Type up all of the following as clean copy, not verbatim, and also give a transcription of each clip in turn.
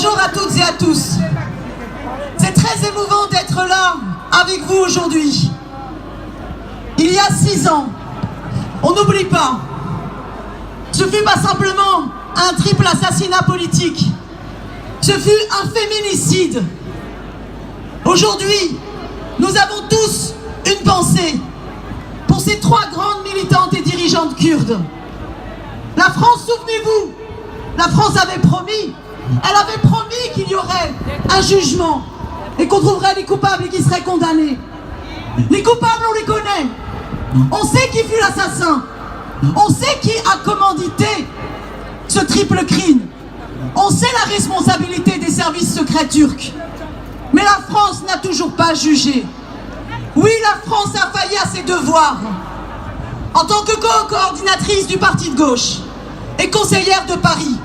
Bonjour à toutes et à tous. C'est très émouvant d'être là avec vous aujourd'hui. Il y a 6 ans, on n'oublie pas, ce fut pas simplement un triple assassinat politique, ce fut un féminicide. Aujourd'hui, nous avons tous une pensée pour ces 3 grandes militantes et dirigeantes kurdes. La France, souvenez-vous, la France avait promis, elle avait promis qu'il y aurait un jugement et qu'on trouverait les coupables et qu'ils seraient condamnés. Les coupables, on les connaît. On sait qui fut l'assassin. On sait qui a commandité ce triple crime. On sait la responsabilité des services secrets turcs. Mais la France n'a toujours pas jugé. Oui, la France a failli à ses devoirs. En tant que coordinatrice du parti de gauche et conseillère de Paris,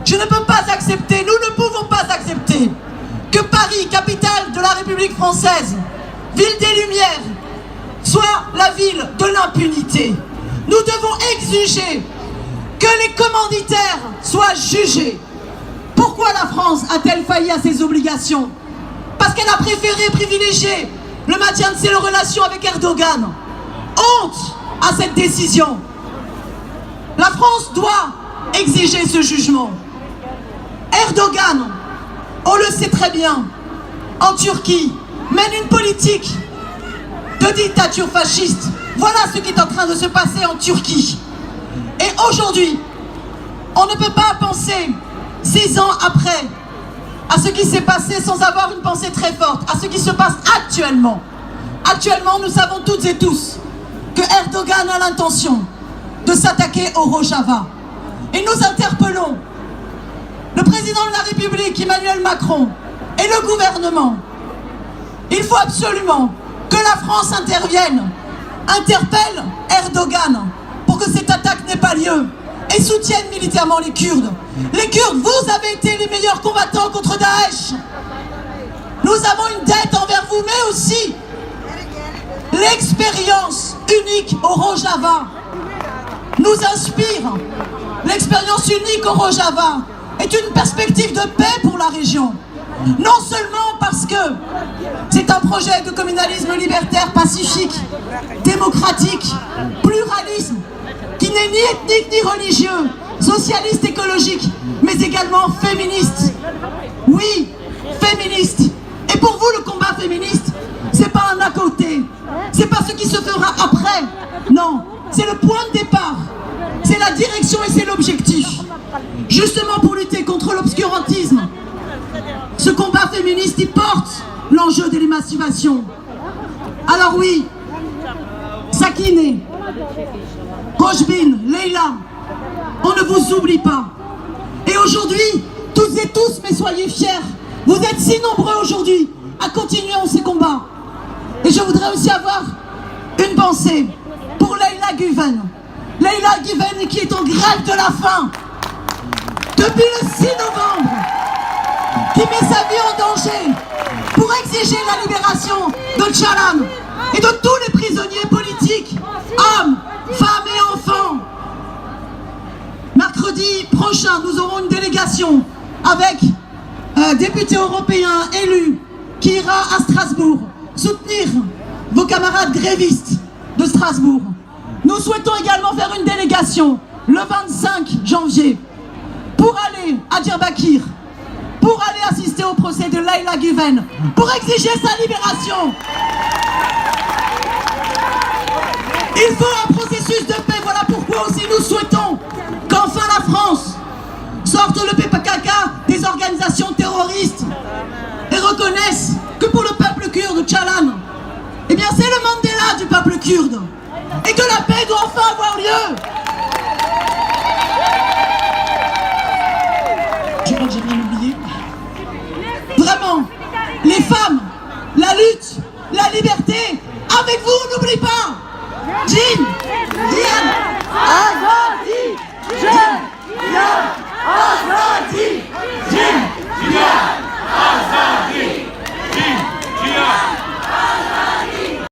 je ne peux pas accepter, nous ne pouvons pas accepter que Paris, capitale de la République française, ville des Lumières, soit la ville de l'impunité. Nous devons exiger que les commanditaires soient jugés. Pourquoi la France a-t-elle failli à ses obligations? Parce qu'elle a préféré privilégier le maintien de ses relations avec Erdogan. Honte à cette décision. La France doit exiger ce jugement. Erdogan, on le sait très bien, en Turquie, mène une politique de dictature fasciste. Voilà ce qui est en train de se passer en Turquie. Et aujourd'hui, on ne peut pas penser 6 ans après à ce qui s'est passé sans avoir une pensée très forte, à ce qui se passe actuellement. Actuellement, nous savons toutes et tous que Erdogan a l'intention de s'attaquer au Rojava. Et nous interpellons le président de la République, Emmanuel Macron, et le gouvernement. Il faut absolument que la France intervienne, interpelle Erdogan pour que cette attaque n'ait pas lieu et soutienne militairement les Kurdes. Les Kurdes, vous avez été les meilleurs combattants contre Daesh. Nous avons une dette envers vous, mais aussi l'expérience unique au Rojava nous inspire. L'expérience unique au Rojava est une perspective de paix pour la région. Non seulement parce que c'est un projet de communalisme libertaire, pacifique, démocratique, pluralisme, qui n'est ni ethnique ni religieux, socialiste, écologique, mais également féministe. Oui, féministe. Et pour vous, le combat féministe, c'est pas un à côté, c'est pas ce qui se fera après. Non, c'est le point de départ, c'est la direction et c'est l'objectif. Justement pour lutter contre l'obscurantisme, ce combat féministe, il porte l'enjeu de l'émancipation. Alors oui, Sakine, Rojbin, Leila, on ne vous oublie pas. Et aujourd'hui, toutes et tous, mais soyez fiers, vous êtes si nombreux aujourd'hui à continuer ces combats. Et je voudrais aussi avoir une pensée pour Leyla Güven. Leyla Güven qui est en grève de la faim depuis le 6 novembre, qui met sa vie en danger pour exiger la libération de Tchalan et de tous les prisonniers politiques, hommes, femmes et enfants. Mercredi prochain, nous aurons une délégation avec députés européens élus qui ira à Strasbourg soutenir vos camarades grévistes de Strasbourg. Nous souhaitons également faire une délégation le 25 janvier pour aller à Diyarbakir, pour aller assister au procès de Leyla Güven, pour exiger sa libération. Il faut un processus de paix, voilà pourquoi aussi nous souhaitons qu'enfin la France sorte le PKK des organisations terroristes et reconnaisse que pour le peuple kurde, Tchalan, eh bien c'est le Mandela du peuple kurde et que la paix doit enfin avoir lieu. Je crois que j'ai rien oublié. Vraiment, les femmes, la lutte, la liberté, avec vous, n'oublie pas. Jean.